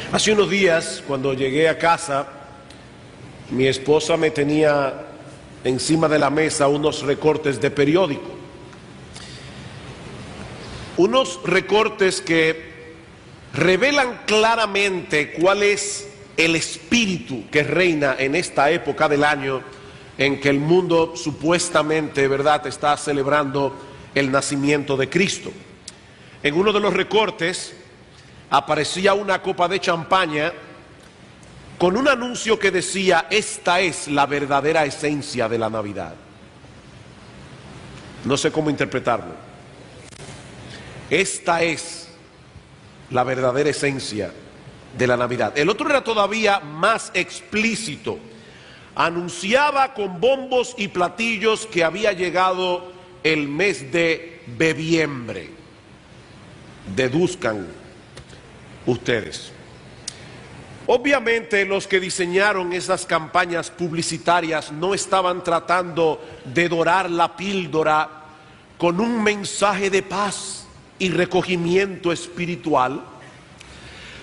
Hace unos días, cuando llegué a casa, mi esposa me tenía encima de la mesa unos recortes de periódico. Unos recortes que revelan claramente cuál es el espíritu que reina en esta época del año en que el mundo supuestamente, ¿verdad?, está celebrando el nacimiento de Cristo. En uno de los recortes aparecía una copa de champaña con un anuncio que decía: esta es la verdadera esencia de la Navidad. No sé cómo interpretarlo. Esta es la verdadera esencia de la Navidad. El otro era todavía más explícito. Anunciaba con bombos y platillos que había llegado el mes de bebiembre. Deduzcan ustedes. Obviamente los que diseñaron esas campañas publicitarias no estaban tratando de dorar la píldora con un mensaje de paz y recogimiento espiritual,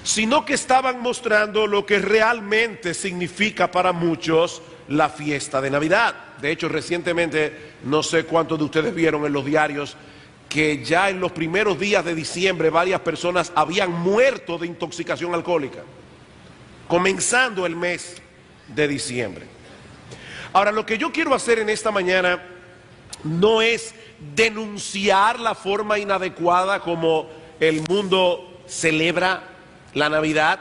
sino que estaban mostrando lo que realmente significa para muchos la fiesta de Navidad. De hecho, recientemente, no sé cuántos de ustedes vieron en los diarios que ya en los primeros días de diciembre varias personas habían muerto de intoxicación alcohólica, comenzando el mes de diciembre. Ahora, lo que yo quiero hacer en esta mañana no es denunciar la forma inadecuada como el mundo celebra la Navidad,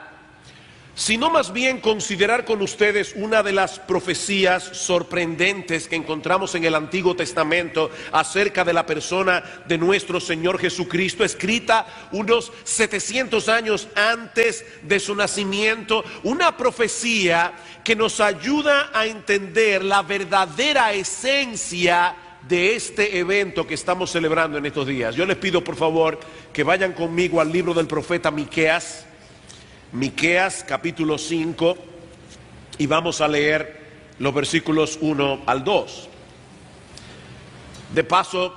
sino más bien considerar con ustedes una de las profecías sorprendentes que encontramos en el Antiguo Testamento acerca de la persona de nuestro Señor Jesucristo, escrita unos 700 años antes de su nacimiento, una profecía que nos ayuda a entender la verdadera esencia de este evento que estamos celebrando en estos días. Yo les pido por favor que vayan conmigo al libro del profeta Miqueas. Miqueas capítulo 5, y vamos a leer los versículos 1 al 2. De paso,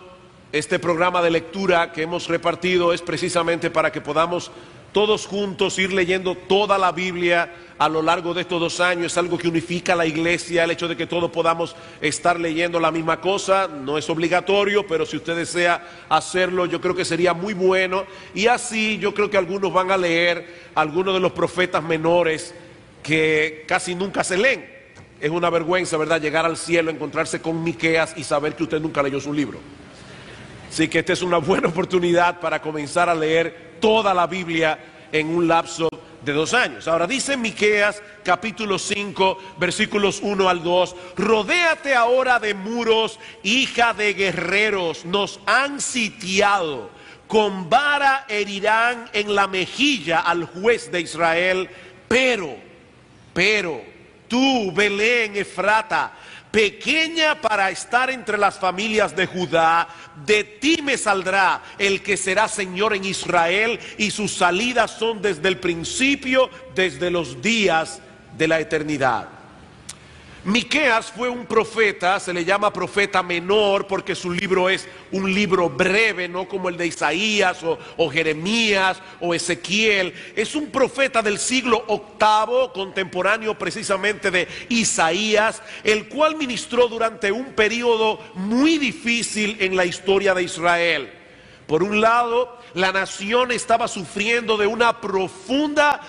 este programa de lectura que hemos repartido es precisamente para que podamos todos juntos ir leyendo toda la Biblia a lo largo de estos 2 años. Es algo que unifica a la iglesia, el hecho de que todos podamos estar leyendo la misma cosa. No es obligatorio, pero si usted desea hacerlo, yo creo que sería muy bueno. Y así yo creo que algunos van a leer algunos de los profetas menores que casi nunca se leen. Es una vergüenza, ¿verdad?, llegar al cielo, encontrarse con Miqueas y saber que usted nunca leyó su libro. Así que esta es una buena oportunidad para comenzar a leer toda la Biblia en un lapso de 2 años. Ahora dice Miqueas capítulo 5 versículos 1 al 2: rodéate ahora de muros, hija de guerreros, nos han sitiado, con vara herirán en la mejilla al juez de Israel, pero tú, Belén Efrata, pequeña para estar entre las familias de Judá, de ti me saldrá el que será Señor en Israel, y sus salidas son desde el principio, desde los días de la eternidad. Miqueas fue un profeta, se le llama profeta menor porque su libro es un libro breve, no como el de Isaías o Jeremías o Ezequiel. Es un profeta del siglo VIII, contemporáneo precisamente de Isaías, el cual ministró durante un periodo muy difícil en la historia de Israel. Por un lado, la nación estaba sufriendo de una profunda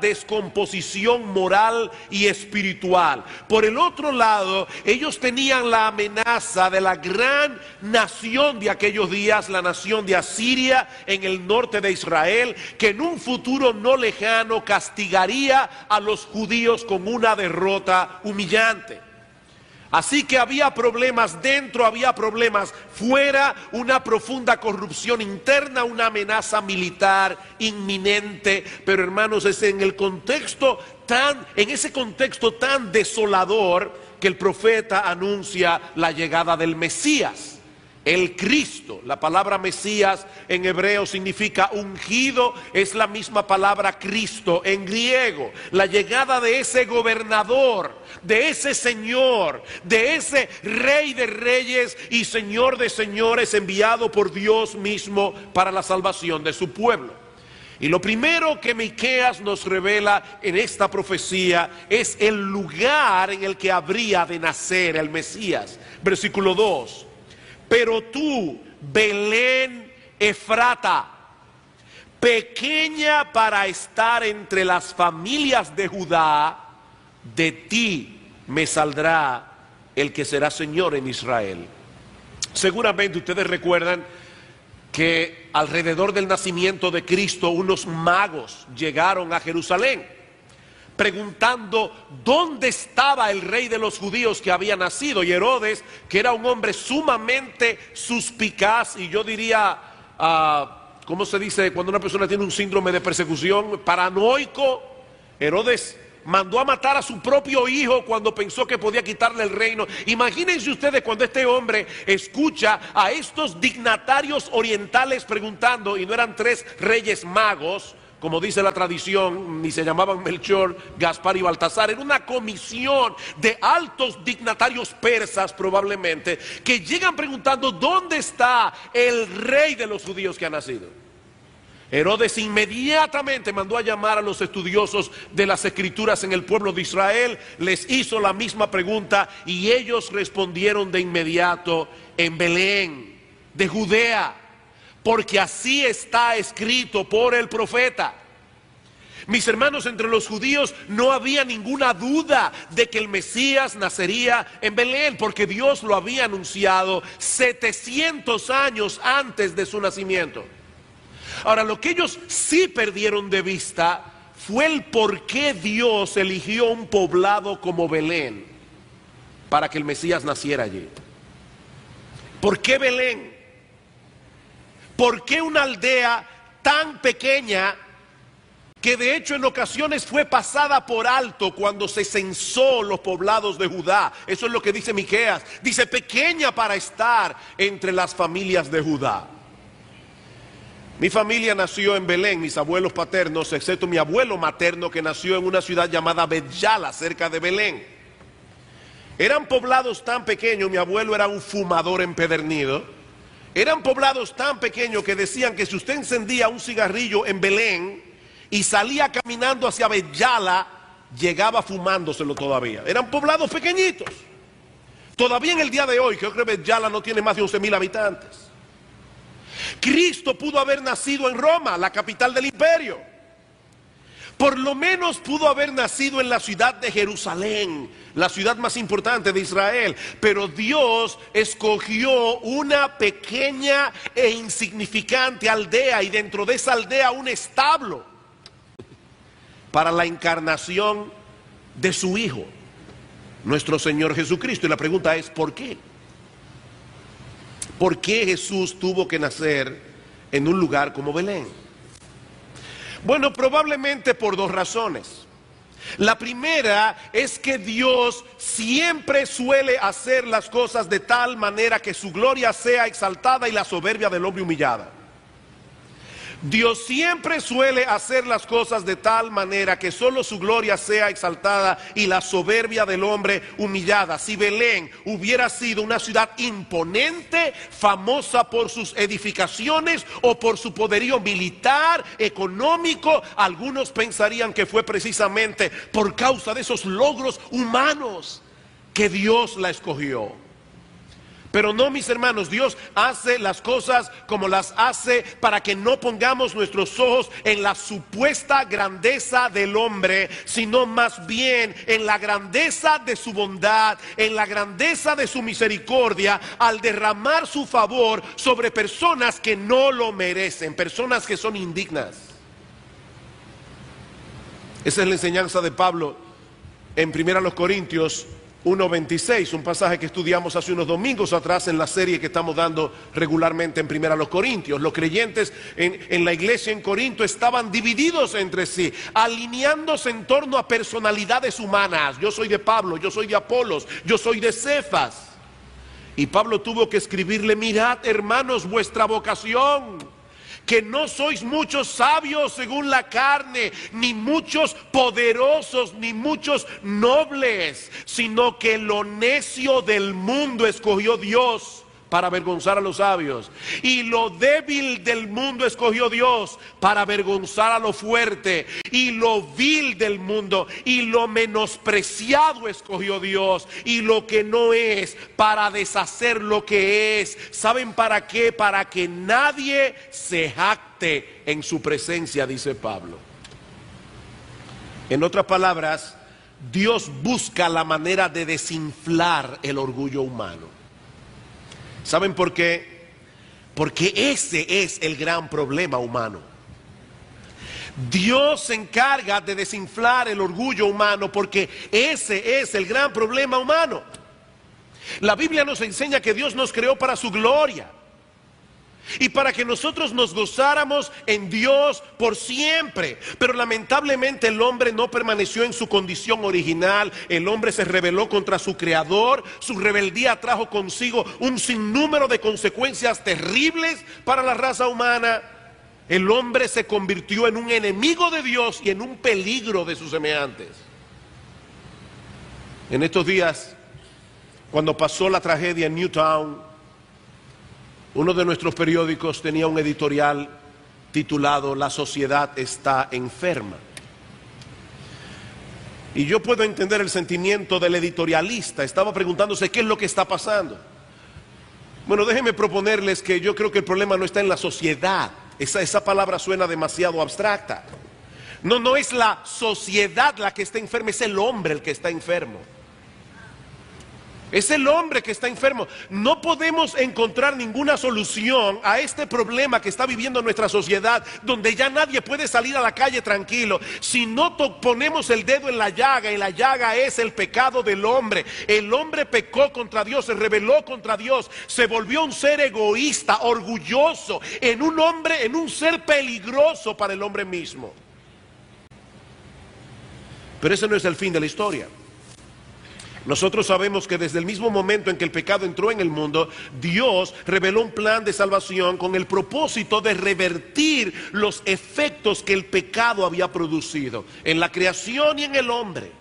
descomposición moral y espiritual. Por el otro lado, ellos tenían la amenaza de la gran nación de aquellos días, la nación de Asiria en el norte de Israel, que en un futuro no lejano castigaría a los judíos con una derrota humillante. Así que había problemas dentro, había problemas fuera, una profunda corrupción interna, una amenaza militar inminente. Pero hermanos, es en ese contexto tan desolador que el profeta anuncia la llegada del Mesías, el Cristo. La palabra Mesías en hebreo significa ungido, es la misma palabra Cristo en griego. La llegada de ese gobernador, de ese Señor, de ese Rey de reyes y Señor de señores, enviado por Dios mismo para la salvación de su pueblo. Y lo primero que Miqueas nos revela en esta profecía es el lugar en el que habría de nacer el Mesías. Versículo 2. Pero tú, Belén Efrata, pequeña para estar entre las familias de Judá, de ti me saldrá el que será Señor en Israel. Seguramente ustedes recuerdan que alrededor del nacimiento de Cristo unos magos llegaron a Jerusalén preguntando dónde estaba el rey de los judíos que había nacido. Y Herodes, que era un hombre sumamente suspicaz, y yo diría, ¿cómo se dice cuando una persona tiene un síndrome de persecución? Paranoico. Herodes mandó a matar a su propio hijo cuando pensó que podía quitarle el reino. Imagínense ustedes cuando este hombre escucha a estos dignatarios orientales preguntando, y no eran 3 reyes magos, como dice la tradición, ni se llamaban Melchor, Gaspar y Baltasar. Era una comisión de altos dignatarios persas probablemente, que llegan preguntando ¿dónde está el rey de los judíos que ha nacido? Herodes inmediatamente mandó a llamar a los estudiosos de las escrituras en el pueblo de Israel, les hizo la misma pregunta y ellos respondieron de inmediato: en Belén de Judea, porque así está escrito por el profeta. Mis hermanos, entre los judíos no había ninguna duda de que el Mesías nacería en Belén, porque Dios lo había anunciado 700 años antes de su nacimiento. Ahora, lo que ellos sí perdieron de vista fue el por qué Dios eligió un poblado como Belén para que el Mesías naciera allí. ¿Por qué Belén? ¿Por qué una aldea tan pequeña que de hecho en ocasiones fue pasada por alto cuando se censó los poblados de Judá? Eso es lo que dice Miqueas. Dice pequeña para estar entre las familias de Judá. Mi familia nació en Belén, mis abuelos paternos, excepto mi abuelo materno que nació en una ciudad llamada Bet-Yala, cerca de Belén. Eran poblados tan pequeños, mi abuelo era un fumador empedernido. Eran poblados tan pequeños que decían que si usted encendía un cigarrillo en Belén y salía caminando hacia Bet-Yala, llegaba fumándoselo todavía. Eran poblados pequeñitos. Todavía en el día de hoy, creo que Bet-Yala no tiene más de 11,000 habitantes. Cristo pudo haber nacido en Roma, la capital del imperio. Por lo menos pudo haber nacido en la ciudad de Jerusalén, la ciudad más importante de Israel. Pero Dios escogió una pequeña e insignificante aldea, y dentro de esa aldea un establo para la encarnación de su Hijo, nuestro Señor Jesucristo. Y la pregunta es, ¿por qué? ¿Por qué Jesús tuvo que nacer en un lugar como Belén? Bueno, probablemente por 2 razones. La primera es que Dios siempre suele hacer las cosas de tal manera que su gloria sea exaltada y la soberbia del hombre humillada. Dios siempre suele hacer las cosas de tal manera que solo su gloria sea exaltada y la soberbia del hombre humillada. Si Belén hubiera sido una ciudad imponente, famosa por sus edificaciones o por su poderío militar, económico, algunos pensarían que fue precisamente por causa de esos logros humanos que Dios la escogió. Pero no, mis hermanos, Dios hace las cosas como las hace para que no pongamos nuestros ojos en la supuesta grandeza del hombre, sino más bien en la grandeza de su bondad, en la grandeza de su misericordia, al derramar su favor sobre personas que no lo merecen, personas que son indignas. Esa es la enseñanza de Pablo en 1 Corintios 1:26, un pasaje que estudiamos hace unos domingos atrás en la serie que estamos dando regularmente en 1 Corintios. Los creyentes en la iglesia en Corinto estaban divididos entre sí, alineándose en torno a personalidades humanas. Yo soy de Pablo, yo soy de Apolos, yo soy de Cefas. Y Pablo tuvo que escribirle: mirad, hermanos, vuestra vocación, que no sois muchos sabios según la carne, ni muchos poderosos, ni muchos nobles, sino que lo necio del mundo escogió Dios para avergonzar a los sabios. Y lo débil del mundo escogió Dios para avergonzar a lo fuerte. Y lo vil del mundo y lo menospreciado escogió Dios. Y lo que no es, para deshacer lo que es. ¿Saben para qué? Para que nadie se jacte en su presencia, dice Pablo. En otras palabras, Dios busca la manera de desinflar el orgullo humano. ¿Saben por qué? Porque ese es el gran problema humano. Dios se encarga de desinflar el orgullo humano porque ese es el gran problema humano. La Biblia nos enseña que Dios nos creó para su gloria y para que nosotros nos gozáramos en Dios por siempre. Pero lamentablemente el hombre no permaneció en su condición original. El hombre se rebeló contra su creador. Su rebeldía trajo consigo un sinnúmero de consecuencias terribles para la raza humana. El hombre se convirtió en un enemigo de Dios y en un peligro de sus semejantes. En estos días, cuando pasó la tragedia en Newtown, uno de nuestros periódicos tenía un editorial titulado "La sociedad está enferma". Y yo puedo entender el sentimiento del editorialista. Estaba preguntándose qué es lo que está pasando. Bueno, déjenme proponerles que yo creo que el problema no está en la sociedad. Esa palabra suena demasiado abstracta. No es la sociedad la que está enferma, es el hombre el que está enfermo. Es el hombre que está enfermo. No podemos encontrar ninguna solución a este problema que está viviendo nuestra sociedad, donde ya nadie puede salir a la calle tranquilo si no ponemos el dedo en la llaga, y la llaga es el pecado del hombre. El hombre pecó contra Dios, se rebeló contra Dios, se volvió un ser egoísta, orgulloso, en un ser peligroso para el hombre mismo. Pero ese no es el fin de la historia. Nosotros sabemos que desde el mismo momento en que el pecado entró en el mundo, Dios reveló un plan de salvación con el propósito de revertir los efectos que el pecado había producido en la creación y en el hombre.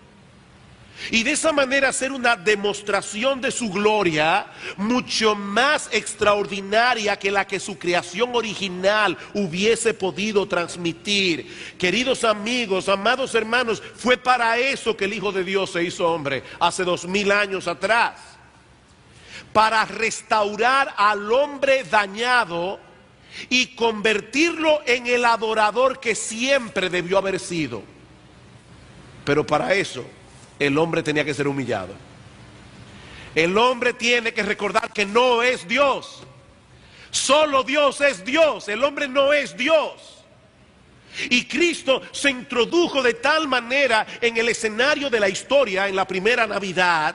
Y de esa manera hacer una demostración de su gloria mucho más extraordinaria que la que su creación original hubiese podido transmitir. Queridos amigos, amados hermanos, fue para eso que el Hijo de Dios se hizo hombre hace 2000 años atrás. Para restaurar al hombre dañado y convertirlo en el adorador que siempre debió haber sido. Pero para eso el hombre tenía que ser humillado. El hombre tiene que recordar que no es Dios. Solo Dios es Dios. El hombre no es Dios. Y Cristo se introdujo de tal manera en el escenario de la historia en la primera Navidad,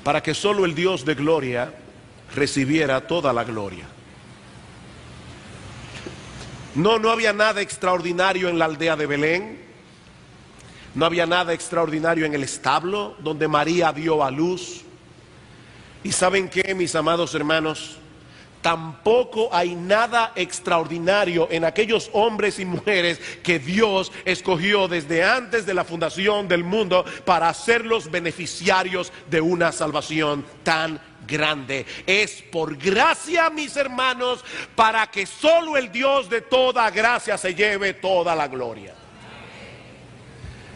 para que solo el Dios de gloria recibiera toda la gloria. No había nada extraordinario en la aldea de Belén. No había nada extraordinario en el establo donde María dio a luz. Y ¿saben qué, mis amados hermanos? Tampoco hay nada extraordinario en aquellos hombres y mujeres que Dios escogió desde antes de la fundación del mundo para hacerlos beneficiarios de una salvación tan grande. Es por gracia, mis hermanos, para que solo el Dios de toda gracia se lleve toda la gloria.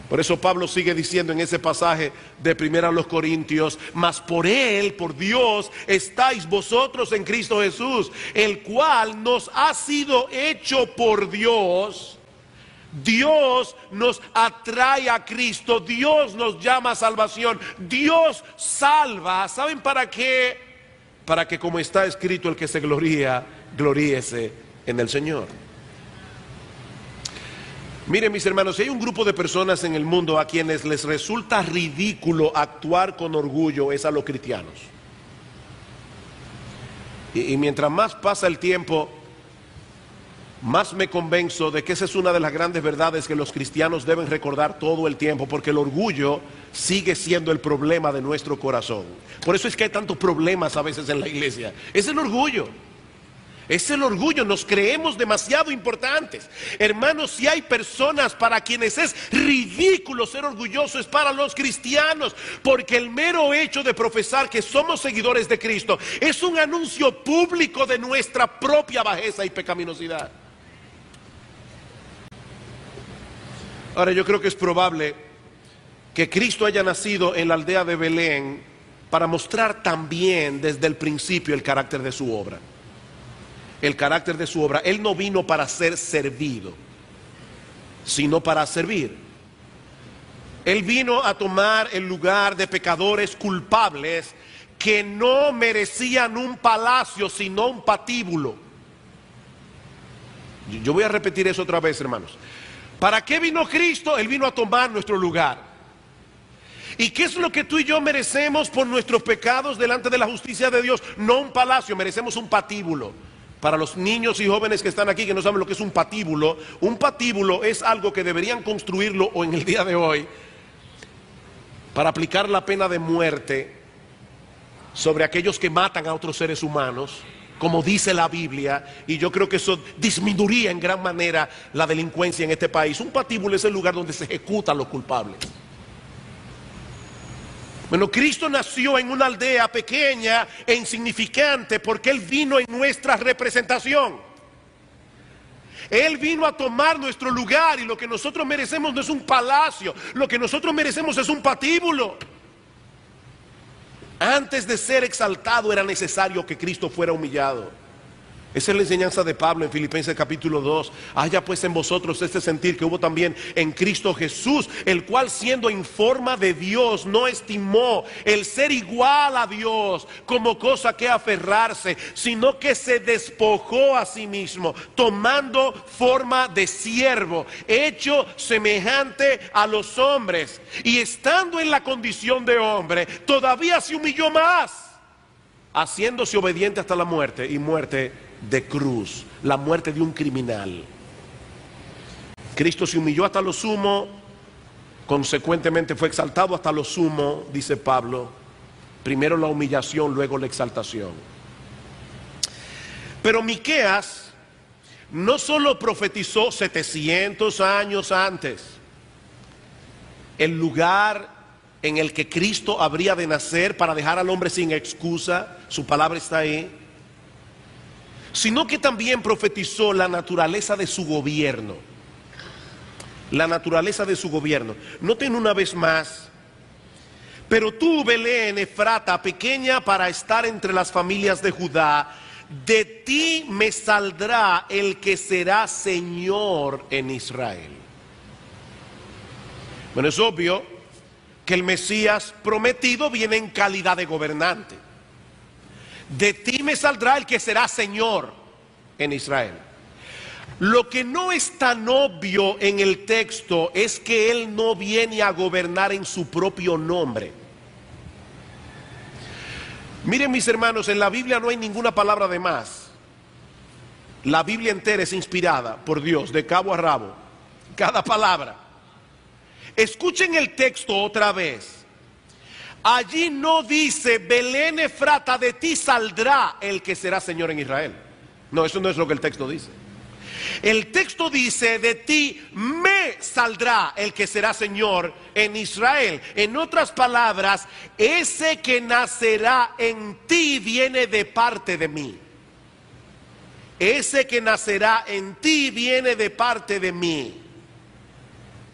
Por eso Pablo sigue diciendo en ese pasaje de 1 Corintios: mas por Él, por Dios, estáis vosotros en Cristo Jesús, el cual nos ha sido hecho por Dios. Dios nos atrae a Cristo, Dios nos llama a salvación, Dios salva. ¿Saben para qué? Para que, como está escrito, el que se gloría, gloríese en el Señor. Miren, mis hermanos, si hay un grupo de personas en el mundo a quienes les resulta ridículo actuar con orgullo, es a los cristianos. Y mientras más pasa el tiempo, más me convenzo de que esa es una de las grandes verdades que los cristianos deben recordar todo el tiempo, porque el orgullo sigue siendo el problema de nuestro corazón. Por eso es que hay tantos problemas a veces en la iglesia. Es el orgullo. Es el orgullo, nos creemos demasiado importantes. Hermanos, si hay personas para quienes es ridículo ser orgulloso, es para los cristianos, porque el mero hecho de profesar que somos seguidores de Cristo es un anuncio público de nuestra propia bajeza y pecaminosidad. Ahora, yo creo que es probable que Cristo haya nacido en la aldea de Belén para mostrar también desde el principio el carácter de su obra. El carácter de su obra. Él no vino para ser servido, sino para servir. Él vino a tomar el lugar de pecadores culpables que no merecían un palacio, sino un patíbulo. Yo voy a repetir eso otra vez, hermanos. ¿Para qué vino Cristo? Él vino a tomar nuestro lugar. ¿Y qué es lo que tú y yo merecemos por nuestros pecados delante de la justicia de Dios? No un palacio, merecemos un patíbulo. Para los niños y jóvenes que están aquí que no saben lo que es un patíbulo es algo que deberían construirlo o en el día de hoy para aplicar la pena de muerte sobre aquellos que matan a otros seres humanos, como dice la Biblia, y yo creo que eso disminuiría en gran manera la delincuencia en este país. Un patíbulo es el lugar donde se ejecutan los culpables. Bueno, Cristo nació en una aldea pequeña e insignificante porque Él vino en nuestra representación. Él vino a tomar nuestro lugar y lo que nosotros merecemos no es un palacio, lo que nosotros merecemos es un patíbulo. Antes de ser exaltado era necesario que Cristo fuera humillado. Esa es la enseñanza de Pablo en Filipenses capítulo 2. Haya pues en vosotros este sentir que hubo también en Cristo Jesús, el cual siendo en forma de Dios no estimó el ser igual a Dios como cosa que aferrarse, sino que se despojó a sí mismo, tomando forma de siervo, hecho semejante a los hombres, y estando en la condición de hombre, todavía se humilló más, haciéndose obediente hasta la muerte, y muerte de cruz, la muerte de un criminal. Cristo se humilló hasta lo sumo, consecuentemente fue exaltado hasta lo sumo, dice Pablo. Primero la humillación, luego la exaltación. Pero Miqueas no solo profetizó 700 años antes el lugar en el que Cristo habría de nacer para dejar al hombre sin excusa, su palabra está ahí, sino que también profetizó la naturaleza de su gobierno. La naturaleza de su gobierno. Noten una vez más: pero tú, Belén Efrata, pequeña para estar entre las familias de Judá, de ti me saldrá el que será Señor en Israel. Bueno, es obvio que el Mesías prometido viene en calidad de gobernante. De ti me saldrá el que será Señor en Israel. Lo que no es tan obvio en el texto es que Él no viene a gobernar en su propio nombre. Miren, mis hermanos, en la Biblia no hay ninguna palabra de más. La Biblia entera es inspirada por Dios, de cabo a rabo, cada palabra. Escuchen el texto otra vez. Allí no dice: Belén Efrata, de ti saldrá el que será Señor en Israel. No, eso no es lo que el texto dice. El texto dice: de ti me saldrá el que será Señor en Israel. En otras palabras, ese que nacerá en ti viene de parte de mí. Ese que nacerá en ti viene de parte de mí,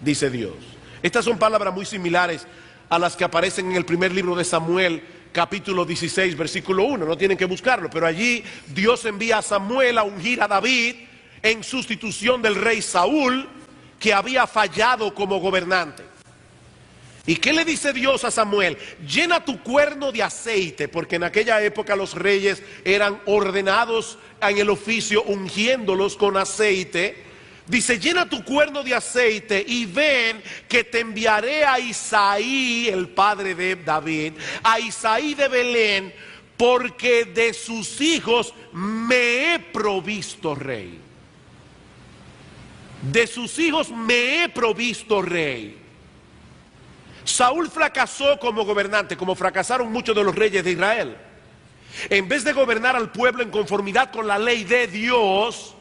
dice Dios. Estas son palabras muy similares a las que aparecen en el primer libro de Samuel, capítulo 16, versículo 1. No tienen que buscarlo, pero allí Dios envía a Samuel a ungir a David en sustitución del rey Saúl, que había fallado como gobernante. ¿Y qué le dice Dios a Samuel? Llena tu cuerno de aceite, porque en aquella época los reyes eran ordenados en el oficio ungiéndolos con aceite. Dice: llena tu cuerno de aceite y ven que te enviaré a Isaí, el padre de David, a Isaí de Belén, porque de sus hijos me he provisto rey. De sus hijos me he provisto rey. Saúl fracasó como gobernante, como fracasaron muchos de los reyes de Israel. En vez de gobernar al pueblo en conformidad con la ley de Dios,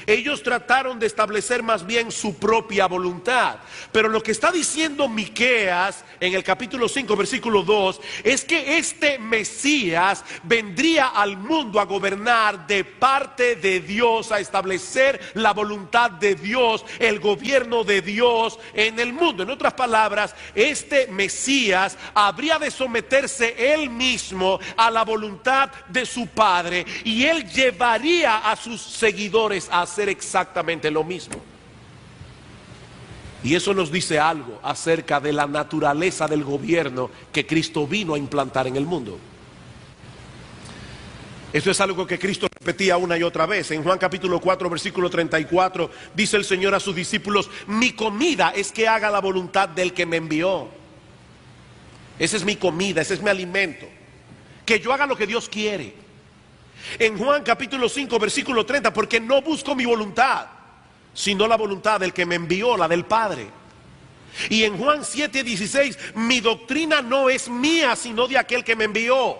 ellos trataron de establecer más bien su propia voluntad. Pero lo que está diciendo Miqueas en el capítulo 5 versículo 2 es que este Mesías vendría al mundo a gobernar de parte de Dios, a establecer la voluntad de Dios, el gobierno de Dios en el mundo. En otras palabras, este Mesías habría de someterse él mismo a la voluntad de su Padre, y él llevaría a sus seguidores a hacer exactamente lo mismo. Y eso nos dice algo acerca de la naturaleza del gobierno que Cristo vino a implantar en el mundo. Esto es algo que Cristo repetía una y otra vez. En Juan capítulo 4 versículo 34 dice el Señor a sus discípulos: mi comida es que haga la voluntad del que me envió. Esa es mi comida, ese es mi alimento, que yo haga lo que Dios quiere. En Juan capítulo 5 versículo 30, porque no busco mi voluntad, sino la voluntad del que me envió, la del Padre. Y en Juan 7:16, mi doctrina no es mía, sino de aquel que me envió.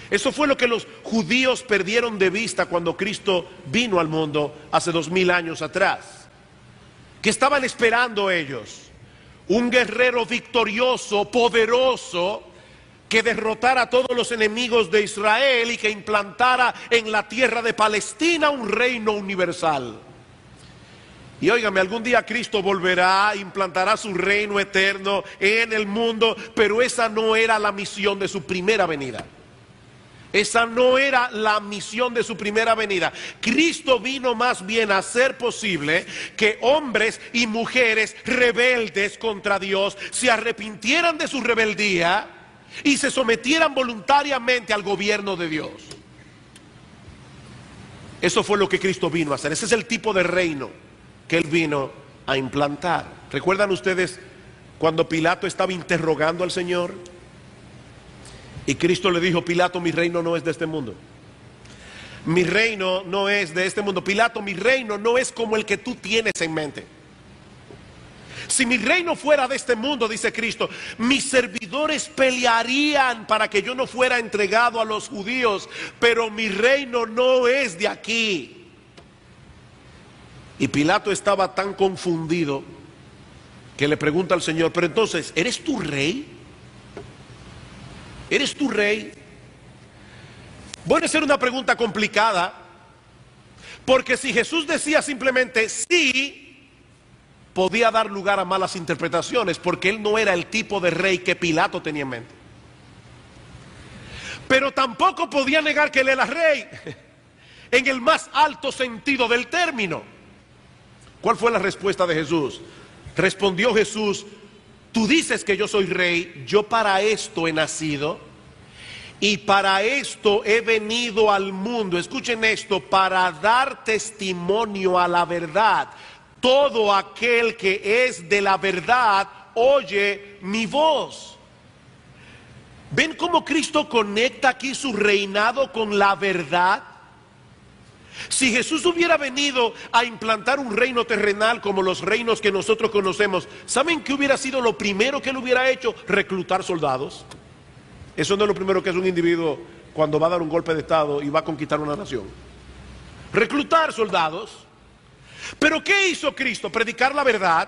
Eso fue lo que los judíos perdieron de vista cuando Cristo vino al mundo hace 2000 años atrás. ¿Qué estaban esperando ellos? Un guerrero victorioso, poderoso, que derrotara a todos los enemigos de Israel y que implantara en la tierra de Palestina un reino universal. Y óigame, algún día Cristo volverá, implantará su reino eterno en el mundo, pero esa no era la misión de su primera venida. Esa no era la misión de su primera venida. Cristo vino más bien a hacer posible que hombres y mujeres rebeldes contra Dios se arrepintieran de su rebeldía y se sometieran voluntariamente al gobierno de Dios. Eso fue lo que Cristo vino a hacer. Ese es el tipo de reino que Él vino a implantar. ¿Recuerdan ustedes cuando Pilato estaba interrogando al Señor? Y Cristo le dijo: Pilato, mi reino no es de este mundo. Mi reino no es de este mundo. Pilato, mi reino no es como el que tú tienes en mente. Si mi reino fuera de este mundo, dice Cristo, mis servidores pelearían para que yo no fuera entregado a los judíos, pero mi reino no es de aquí. Y Pilato estaba tan confundido que le pregunta al Señor: pero entonces, ¿eres tú rey? ¿Eres tú rey? Puede ser una pregunta complicada, porque si Jesús decía simplemente sí, podía dar lugar a malas interpretaciones, porque Él no era el tipo de rey que Pilato tenía en mente. Pero tampoco podía negar que Él era rey, en el más alto sentido del término. ¿Cuál fue la respuesta de Jesús? Respondió Jesús: tú dices que yo soy rey, yo para esto he nacido y para esto he venido al mundo. Escuchen esto: para dar testimonio a la verdad. Todo aquel que es de la verdad oye mi voz. ¿Ven cómo Cristo conecta aquí su reinado con la verdad? Si Jesús hubiera venido a implantar un reino terrenal como los reinos que nosotros conocemos, ¿saben qué hubiera sido lo primero que Él hubiera hecho? Reclutar soldados. Eso no es lo primero que hace un individuo cuando va a dar un golpe de estado y va a conquistar una nación. Reclutar soldados. Pero ¿qué hizo Cristo? Predicar la verdad,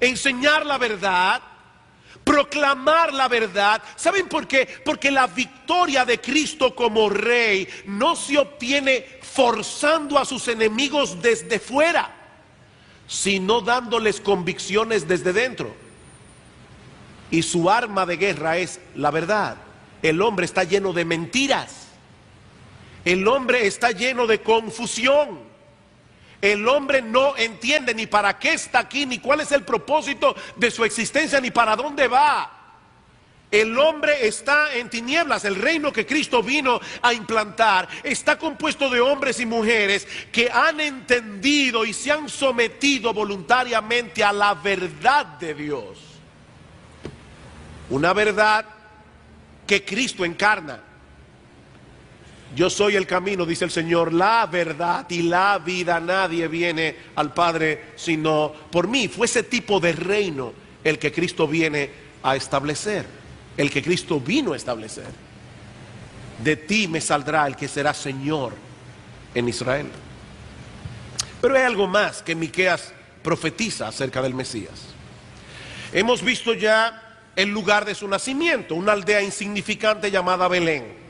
enseñar la verdad, proclamar la verdad. ¿Saben por qué? Porque la victoria de Cristo como rey no se obtiene forzando a sus enemigos desde fuera, sino dándoles convicciones desde dentro. Y su arma de guerra es la verdad. El hombre está lleno de mentiras. El hombre está lleno de confusión. El hombre no entiende ni para qué está aquí, ni cuál es el propósito de su existencia, ni para dónde va. El hombre está en tinieblas. El reino que Cristo vino a implantar está compuesto de hombres y mujeres que han entendido y se han sometido voluntariamente a la verdad de Dios. Una verdad que Cristo encarna. Yo soy el camino, dice el Señor, la verdad y la vida. Nadie viene al Padre sino por mí. Fue ese tipo de reino el que Cristo viene a establecer, el que Cristo vino a establecer. de ti me saldrá el que será Señor en Israel. Pero hay algo más que Miqueas profetiza acerca del Mesías. Hemos visto ya el lugar de su nacimiento, una aldea insignificante llamada Belén.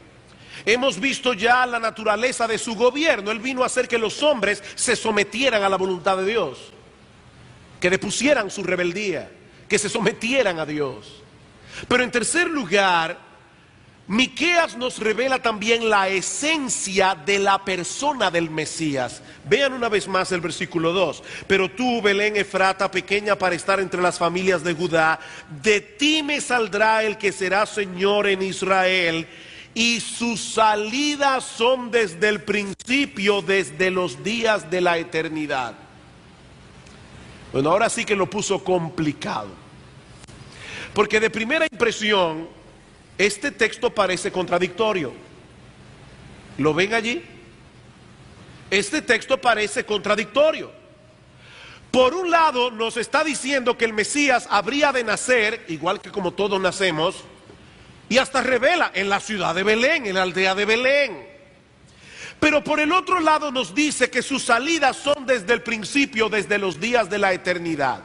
Hemos visto ya la naturaleza de su gobierno. Él vino a hacer que los hombres se sometieran a la voluntad de Dios, que depusieran su rebeldía, que se sometieran a Dios. Pero en tercer lugar, Miqueas nos revela también la esencia de la persona del Mesías. Vean una vez más el versículo 2. Pero tú, Belén Efrata, pequeña para estar entre las familias de Judá, de ti me saldrá el que será Señor en Israel, y sus salidas son desde el principio, desde los días de la eternidad. Bueno, ahora sí que lo puso complicado, porque de primera impresión este texto parece contradictorio. ¿Lo ven allí? Este texto parece contradictorio. Por un lado nos está diciendo que el Mesías habría de nacer, igual que como todos nacemos, y hasta revela en la ciudad de Belén, en la aldea de Belén. Pero por el otro lado nos dice que sus salidas son desde el principio, desde los días de la eternidad.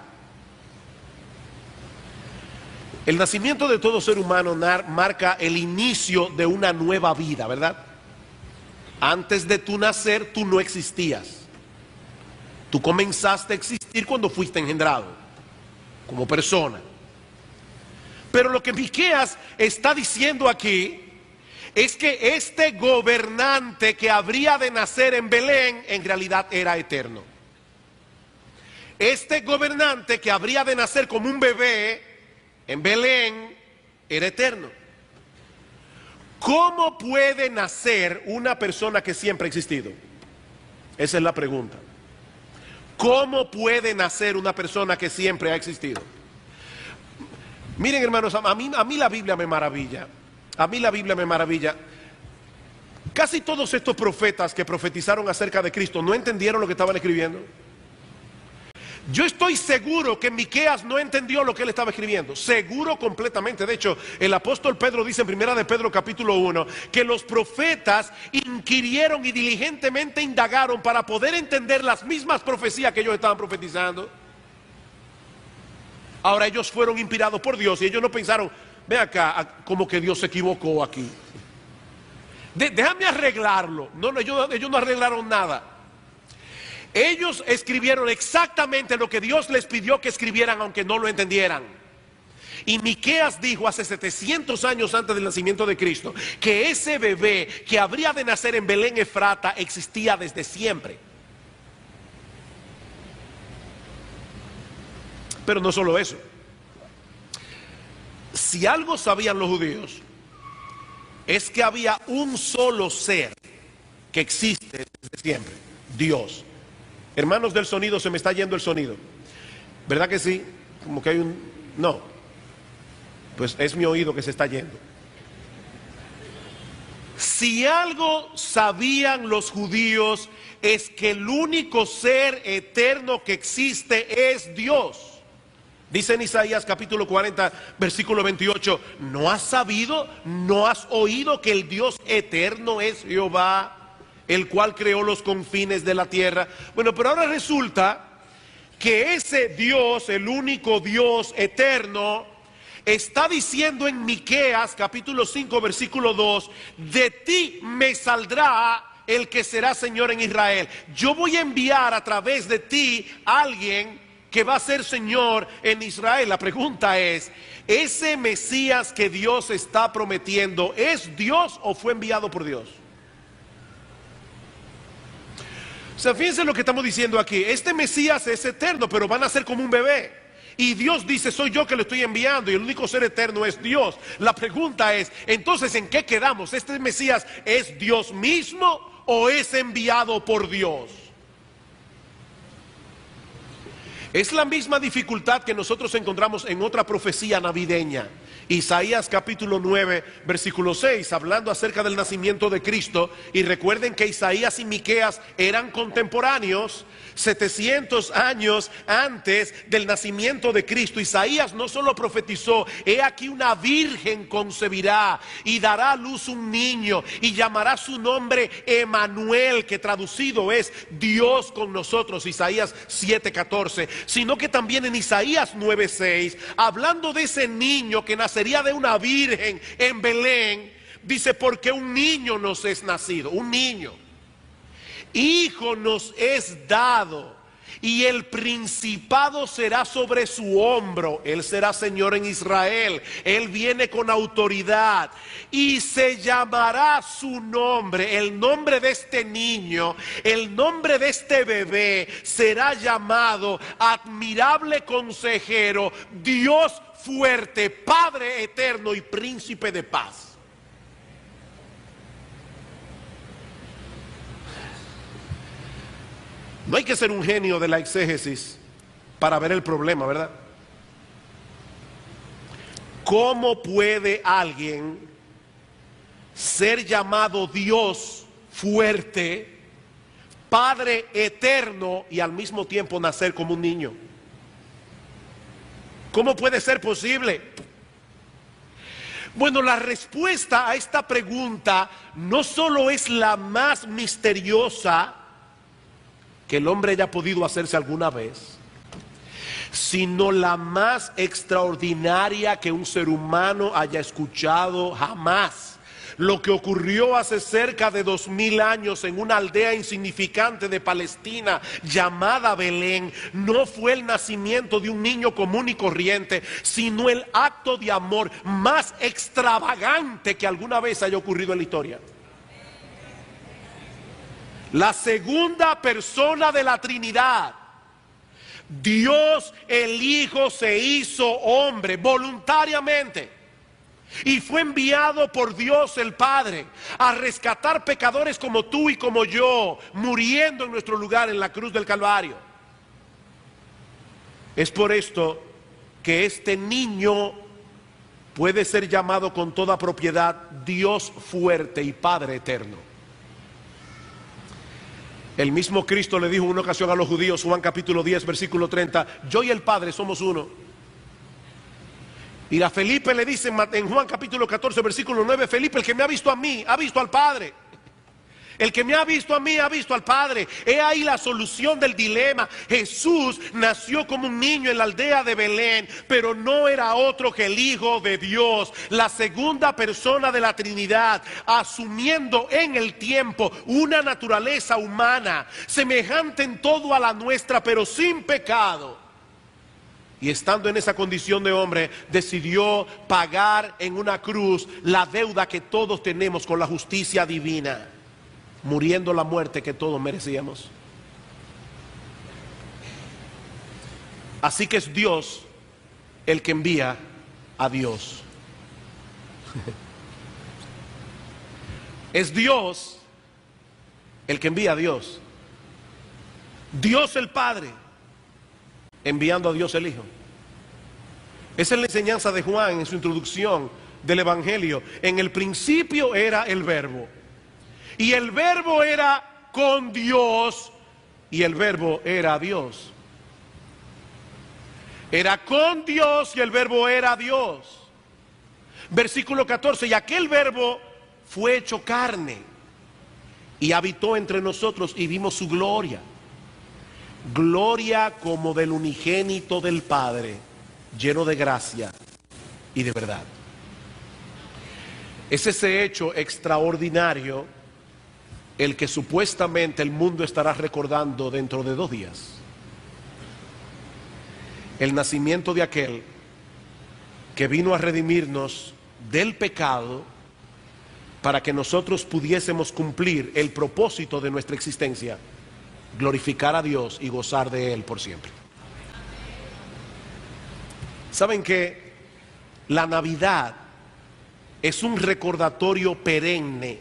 El nacimiento de todo ser humano marca el inicio de una nueva vida, ¿verdad? Antes de tu nacer, tú no existías. Tú comenzaste a existir cuando fuiste engendrado, como persona. Pero lo que Miqueas está diciendo aquí es que este gobernante que habría de nacer en Belén, en realidad era eterno. Este gobernante que habría de nacer como un bebé en Belén era eterno. ¿Cómo puede nacer una persona que siempre ha existido? Esa es la pregunta. ¿Cómo puede nacer una persona que siempre ha existido? Miren, hermanos, a mí la Biblia me maravilla. A mí la Biblia me maravilla. Casi todos estos profetas que profetizaron acerca de Cristo no entendieron lo que estaban escribiendo. Yo estoy seguro que Miqueas no entendió lo que él estaba escribiendo. Seguro completamente. De hecho, el apóstol Pedro dice en 1 de Pedro capítulo 1 que los profetas inquirieron y diligentemente indagaron para poder entender las mismas profecías que ellos estaban profetizando. Ahora ellos fueron inspirados por Dios y ellos no pensaron, ve acá, como que Dios se equivocó aquí. Déjame arreglarlo. No, ellos no arreglaron nada. Ellos escribieron exactamente lo que Dios les pidió que escribieran, aunque no lo entendieran. Y Miqueas dijo hace 700 años antes del nacimiento de Cristo que ese bebé que habría de nacer en Belén Efrata existía desde siempre. Pero no solo eso. Si algo sabían los judíos, es que había un solo ser que existe desde siempre: Dios. Hermanos del sonido, se me está yendo el sonido. ¿Verdad que sí? Como que hay un... No. Pues es mi oído que se está yendo. Si algo sabían los judíos, es que el único ser eterno que existe es Dios. Dice en Isaías capítulo 40, versículo 28, ¿no has sabido, no has oído que el Dios eterno es Jehová, el cual creó los confines de la tierra? Bueno, pero ahora resulta que ese Dios, el único Dios eterno, está diciendo en Miqueas capítulo 5 versículo 2, de ti me saldrá el que será Señor en Israel. Yo voy a enviar a través de ti a alguien que va a ser Señor en Israel. La pregunta es, ¿ese Mesías que Dios está prometiendo es Dios o fue enviado por Dios? O sea, fíjense lo que estamos diciendo aquí. Este Mesías es eterno, pero van a ser como un bebé. Y Dios dice, soy yo que lo estoy enviando, y el único ser eterno es Dios. La pregunta es, entonces, ¿en qué quedamos? ¿Este Mesías es Dios mismo o es enviado por Dios? Es la misma dificultad que nosotros encontramos en otra profecía navideña. Isaías capítulo 9, versículo 6, hablando acerca del nacimiento de Cristo. Y recuerden que Isaías y Miqueas eran contemporáneos, 700 años antes del nacimiento de Cristo. Isaías no solo profetizó: he aquí una virgen concebirá y dará a luz un niño y llamará su nombre Emanuel, que traducido es Dios con nosotros, Isaías 7:14. Sino que también en Isaías 9:6, hablando de ese niño que nacería de una virgen en Belén, dice: porque un niño nos es nacido, un niño, hijo nos es dado, y el principado será sobre su hombro. Él será Señor en Israel. Él viene con autoridad y se llamará su nombre. El nombre de este niño, el nombre de este bebé será llamado Admirable Consejero, Dios Fuerte, Padre Eterno y Príncipe de Paz. No hay que ser un genio de la exégesis para ver el problema, ¿verdad? ¿Cómo puede alguien ser llamado Dios fuerte, Padre eterno, y al mismo tiempo nacer como un niño? ¿Cómo puede ser posible? Bueno, la respuesta a esta pregunta no solo es la más misteriosa que el hombre haya podido hacerse alguna vez, sino la más extraordinaria que un ser humano haya escuchado jamás. Lo que ocurrió hace cerca de 2000 años en una aldea insignificante de Palestina llamada Belén no fue el nacimiento de un niño común y corriente, sino el acto de amor más extravagante que alguna vez haya ocurrido en la historia. La segunda persona de la Trinidad, Dios el Hijo, se hizo hombre voluntariamente y fue enviado por Dios el Padre a rescatar pecadores como tú y como yo, muriendo en nuestro lugar en la cruz del Calvario. Es por esto que este niño puede ser llamado con toda propiedad Dios fuerte y Padre eterno. El mismo Cristo le dijo en una ocasión a los judíos, Juan capítulo 10, versículo 30, yo y el Padre somos uno. Y a Felipe le dice en Juan capítulo 14, versículo 9, Felipe, el que me ha visto a mí, ha visto al Padre. El que me ha visto a mí, ha visto al Padre. He ahí la solución del dilema. Jesús nació como un niño en la aldea de Belén, pero no era otro que el Hijo de Dios, la segunda persona de la Trinidad, asumiendo en el tiempo una naturaleza humana, semejante en todo a la nuestra, pero sin pecado. Y estando en esa condición de hombre, decidió pagar en una cruz la deuda que todos tenemos con la justicia divina, muriendo la muerte que todos merecíamos. Así que es Dios el que envía a Dios. Es Dios el que envía a Dios. Dios el Padre enviando a Dios el Hijo. Esa es la enseñanza de Juan en su introducción del Evangelio. En el principio era el Verbo, y el Verbo era con Dios, y el Verbo era Dios. Era con Dios y el Verbo era Dios. Versículo 14, y aquel Verbo fue hecho carne y habitó entre nosotros y vimos su gloria. Gloria como del unigénito del Padre, lleno de gracia y de verdad. Es ese hecho extraordinario el que supuestamente el mundo estará recordando dentro de 2 días. El nacimiento de aquel que vino a redimirnos del pecado para que nosotros pudiésemos cumplir el propósito de nuestra existencia: glorificar a Dios y gozar de Él por siempre. ¿Saben que la Navidad es un recordatorio perenne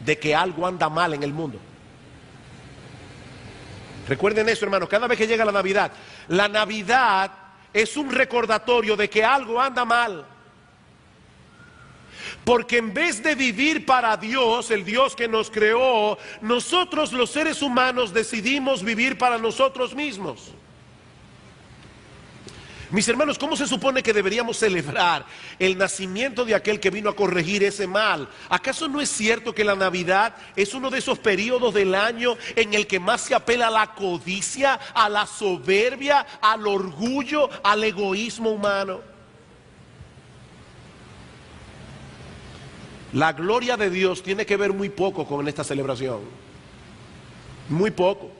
de que algo anda mal en el mundo? Recuerden eso, hermanos, cada vez que llega la Navidad es un recordatorio de que algo anda mal. Porque en vez de vivir para Dios, el Dios que nos creó, nosotros los seres humanos decidimos vivir para nosotros mismos. Mis hermanos, ¿cómo se supone que deberíamos celebrar el nacimiento de aquel que vino a corregir ese mal? ¿Acaso no es cierto que la Navidad es uno de esos periodos del año en el que más se apela a la codicia, a la soberbia, al orgullo, al egoísmo humano? La gloria de Dios tiene que ver muy poco con esta celebración. Muy poco.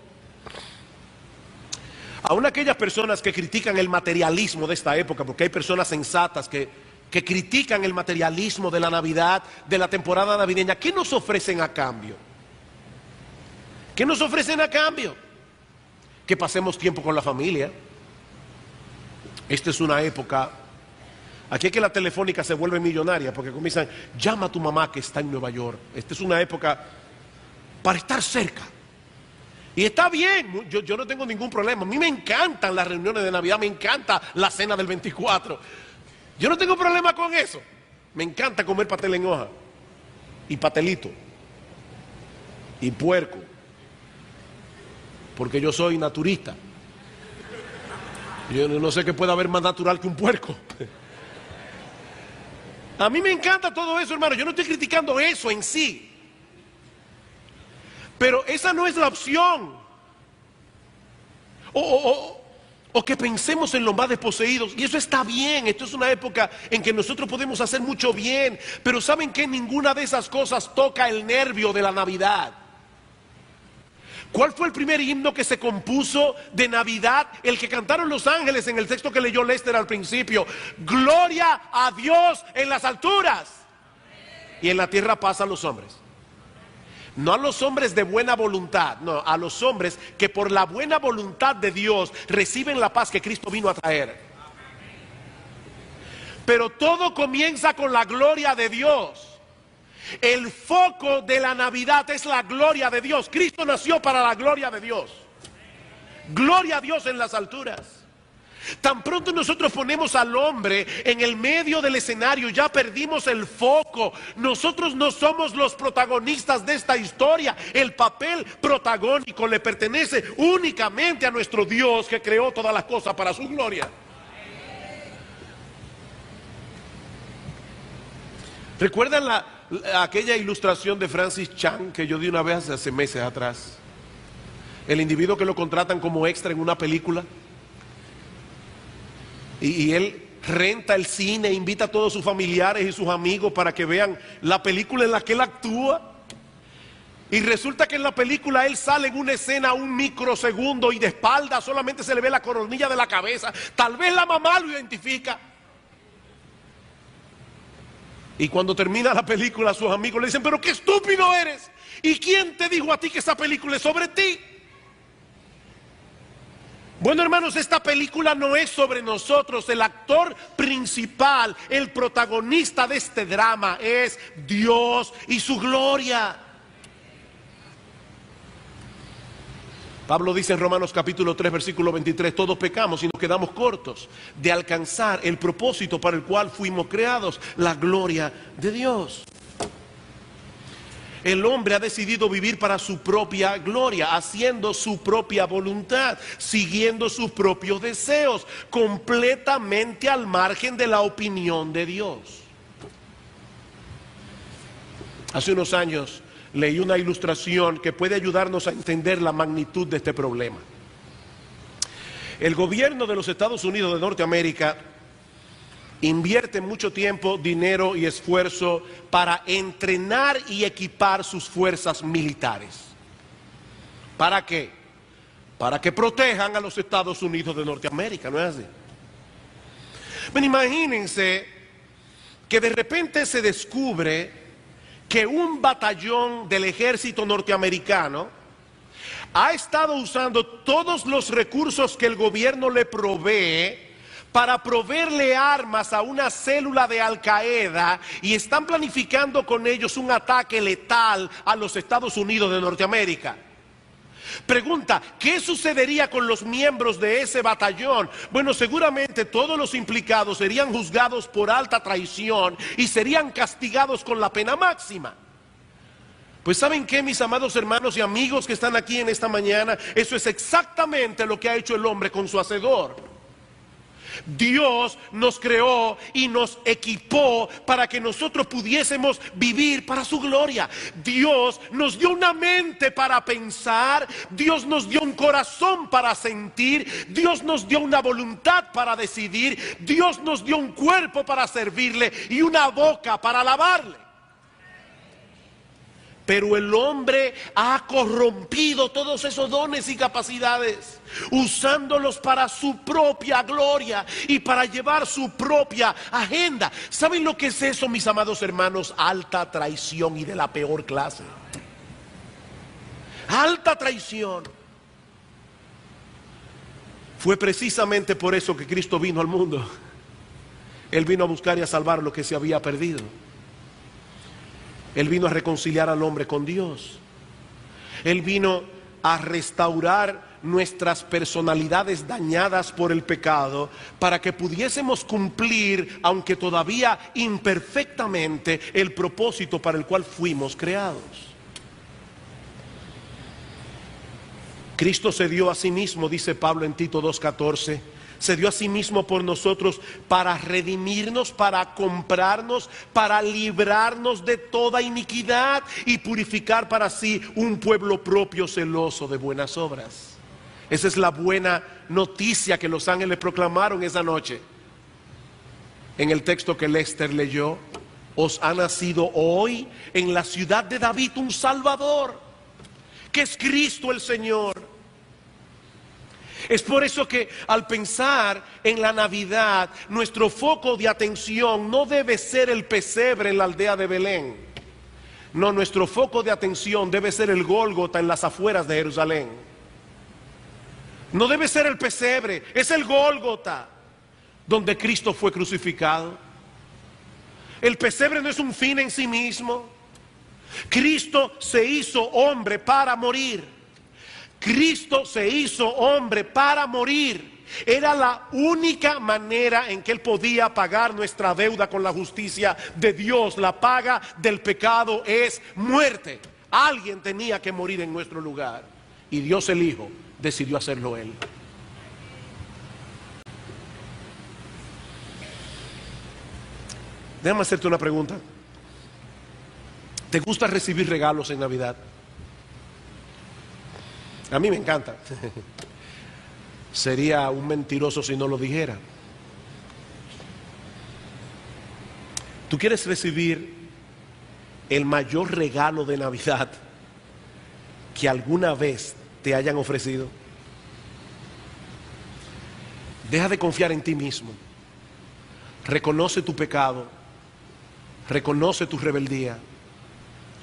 Aún aquellas personas que critican el materialismo de esta época, porque hay personas sensatas que critican el materialismo de la Navidad, de la temporada navideña, ¿qué nos ofrecen a cambio? ¿Qué nos ofrecen a cambio? Que pasemos tiempo con la familia. Esta es una época, aquí es que la telefónica se vuelve millonaria, porque comienzan, llama a tu mamá que está en Nueva York. Esta es una época para estar cerca. Y está bien, yo no tengo ningún problema. A mí me encantan las reuniones de Navidad, me encanta la cena del 24. Yo no tengo problema con eso. Me encanta comer pastel en hoja, y pastelito, y puerco, porque yo soy naturista. Yo no sé qué puede haber más natural que un puerco. A mí me encanta todo eso, hermano. Yo no estoy criticando eso en sí. Pero esa no es la opción. O que pensemos en los más desposeídos. Y eso está bien. Esto es una época en que nosotros podemos hacer mucho bien. Pero ¿saben qué? Ninguna de esas cosas toca el nervio de la Navidad. ¿Cuál fue el primer himno que se compuso de Navidad? El que cantaron los ángeles en el texto que leyó Lester al principio. Gloria a Dios en las alturas. Y en la tierra paz a los hombres. No a los hombres de buena voluntad, no, a los hombres que por la buena voluntad de Dios reciben la paz que Cristo vino a traer. Pero todo comienza con la gloria de Dios. El foco de la Navidad es la gloria de Dios. Cristo nació para la gloria de Dios. Gloria a Dios en las alturas. Tan pronto nosotros ponemos al hombre en el medio del escenario, ya perdimos el foco. Nosotros no somos los protagonistas de esta historia. El papel protagónico le pertenece únicamente a nuestro Dios, que creó todas las cosas para su gloria. ¿Recuerdan aquella ilustración de Francis Chan que yo di una vez hace meses atrás? El individuo que lo contratan como extra en una película. Y él renta el cine, invita a todos sus familiares y sus amigos para que vean la película en la que él actúa. Y resulta que en la película él sale en una escena un microsegundo y de espalda solamente se le ve la coronilla de la cabeza. Tal vez la mamá lo identifica. Y cuando termina la película, sus amigos le dicen, pero qué estúpido eres. ¿Y quién te dijo a ti que esa película es sobre ti? Bueno, hermanos, esta película no es sobre nosotros. El actor principal, el protagonista de este drama es Dios y su gloria. Pablo dice en Romanos capítulo 3 versículo 23, todos pecamos y nos quedamos cortos de alcanzar el propósito para el cual fuimos creados, la gloria de Dios. El hombre ha decidido vivir para su propia gloria, haciendo su propia voluntad, siguiendo sus propios deseos, completamente al margen de la opinión de Dios. Hace unos años leí una ilustración que puede ayudarnos a entender la magnitud de este problema. El gobierno de los Estados Unidos de Norteamérica invierte mucho tiempo, dinero y esfuerzo para entrenar y equipar sus fuerzas militares. ¿Para qué? Para que protejan a los Estados Unidos de Norteamérica, ¿no es así? Bueno, imagínense que de repente se descubre que un batallón del ejército norteamericano ha estado usando todos los recursos que el gobierno le provee para proveerle armas a una célula de Al Qaeda y están planificando con ellos un ataque letal a los Estados Unidos de Norteamérica. Pregunta, ¿qué sucedería con los miembros de ese batallón? Bueno, seguramente todos los implicados serían juzgados por alta traición y serían castigados con la pena máxima. Pues ¿saben qué, mis amados hermanos y amigos que están aquí en esta mañana? Eso es exactamente lo que ha hecho el hombre con su hacedor. Dios nos creó y nos equipó para que nosotros pudiésemos vivir para su gloria. Dios nos dio una mente para pensar, Dios nos dio un corazón para sentir, Dios nos dio una voluntad para decidir, Dios nos dio un cuerpo para servirle y una boca para alabarle. Pero el hombre ha corrompido todos esos dones y capacidades, usándolos para su propia gloria y para llevar su propia agenda. ¿Saben lo que es eso, mis amados hermanos? Alta traición y de la peor clase. Alta traición. Fue precisamente por eso que Cristo vino al mundo. Él vino a buscar y a salvar lo que se había perdido. Él vino a reconciliar al hombre con Dios. Él vino a restaurar nuestras personalidades dañadas por el pecado para que pudiésemos cumplir, aunque todavía imperfectamente, el propósito para el cual fuimos creados. Cristo se dio a sí mismo, dice Pablo en Tito 2:14. Se dio a sí mismo por nosotros para redimirnos, para comprarnos, para librarnos de toda iniquidad y purificar para sí un pueblo propio celoso de buenas obras. Esa es la buena noticia que los ángeles proclamaron esa noche. En el texto que Lester leyó, os ha nacido hoy en la ciudad de David un Salvador, que es Cristo el Señor. Es por eso que al pensar en la Navidad, nuestro foco de atención no debe ser el pesebre en la aldea de Belén. No, nuestro foco de atención debe ser el Gólgota en las afueras de Jerusalén. No debe ser el pesebre, es el Gólgota donde Cristo fue crucificado. El pesebre no es un fin en sí mismo. Cristo se hizo hombre para morir. Cristo se hizo hombre para morir. Era la única manera en que Él podía pagar nuestra deuda con la justicia de Dios. La paga del pecado es muerte. Alguien tenía que morir en nuestro lugar. Y Dios el Hijo decidió hacerlo Él. Déjame hacerte una pregunta. ¿Te gusta recibir regalos en Navidad? A mí me encanta. Sería un mentiroso si no lo dijera. ¿Tú quieres recibir el mayor regalo de Navidad que alguna vez te hayan ofrecido? Deja de confiar en ti mismo. Reconoce tu pecado. Reconoce tu rebeldía.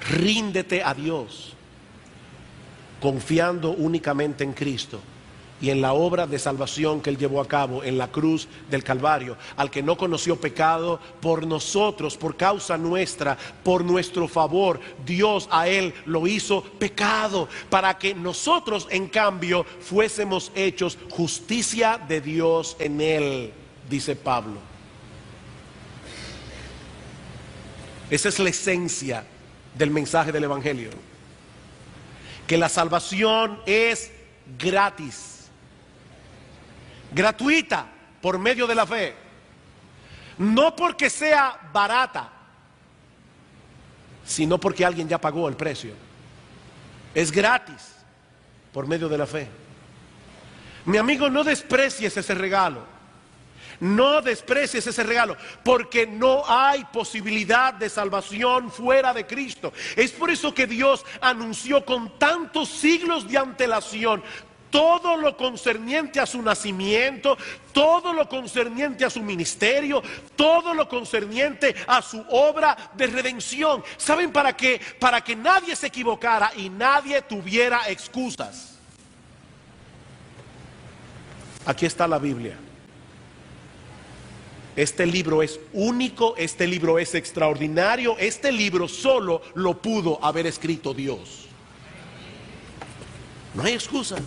Ríndete a Dios, confiando únicamente en Cristo y en la obra de salvación que Él llevó a cabo en la cruz del Calvario, al que no conoció pecado, por nosotros, por causa nuestra, por nuestro favor, Dios a Él lo hizo pecado, para que nosotros en cambio fuésemos hechos justicia de Dios en Él, dice Pablo. Esa es la esencia del mensaje del Evangelio. Que la salvación es gratis, gratuita por medio de la fe, no porque sea barata, sino porque alguien ya pagó el precio. Es gratis por medio de la fe. Mi amigo, no desprecies ese regalo. No desprecies ese regalo, porque no hay posibilidad de salvación fuera de Cristo. Es por eso que Dios anunció con tantos siglos de antelación todo lo concerniente a su nacimiento, todo lo concerniente a su ministerio, todo lo concerniente a su obra de redención. ¿Saben para qué? Para que nadie se equivocara y nadie tuviera excusas. Aquí está la Biblia. Este libro es único, este libro es extraordinario, este libro solo lo pudo haber escrito Dios. No hay excusa.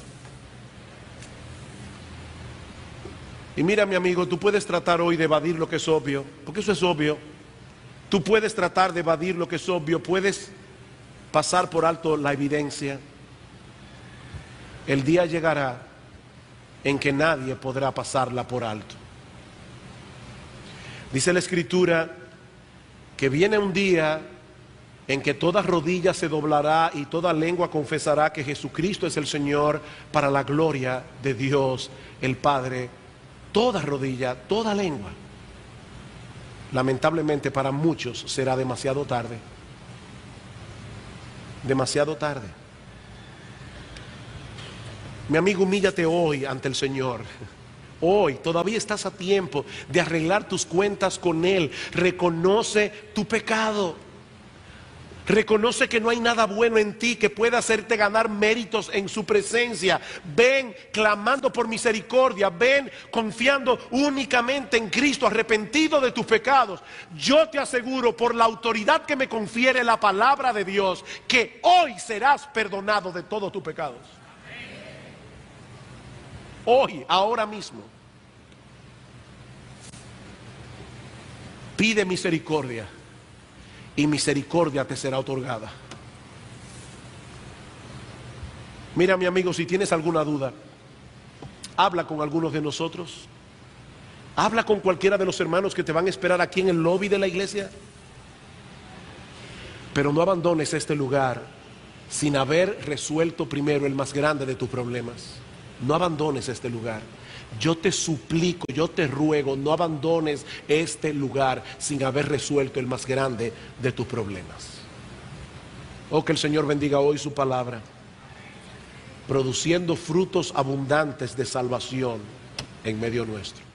Y mira, mi amigo, tú puedes tratar hoy de evadir lo que es obvio, porque eso es obvio. Tú puedes tratar de evadir lo que es obvio, puedes pasar por alto la evidencia. El día llegará en que nadie podrá pasarla por alto. Dice la Escritura que viene un día en que toda rodilla se doblará y toda lengua confesará que Jesucristo es el Señor, para la gloria de Dios el Padre. Toda rodilla, toda lengua. Lamentablemente para muchos será demasiado tarde. Demasiado tarde. Mi amigo, humíllate hoy ante el Señor. Hoy todavía estás a tiempo de arreglar tus cuentas con Él. Reconoce tu pecado. Reconoce que no hay nada bueno en ti que pueda hacerte ganar méritos en su presencia. Ven clamando por misericordia. Ven confiando únicamente en Cristo, arrepentido de tus pecados. Yo te aseguro, por la autoridad que me confiere la palabra de Dios, que hoy serás perdonado de todos tus pecados. Hoy, ahora mismo. Pide misericordia y misericordia te será otorgada. Mira, mi amigo, si tienes alguna duda, habla con algunos de nosotros. Habla con cualquiera de los hermanos que te van a esperar aquí en el lobby de la iglesia. Pero no abandones este lugar sin haber resuelto primero el más grande de tus problemas. No abandones este lugar. Yo te suplico, yo te ruego, no abandones este lugar sin haber resuelto el más grande de tus problemas. Oh, que el Señor bendiga hoy su palabra, produciendo frutos abundantes de salvación en medio nuestro.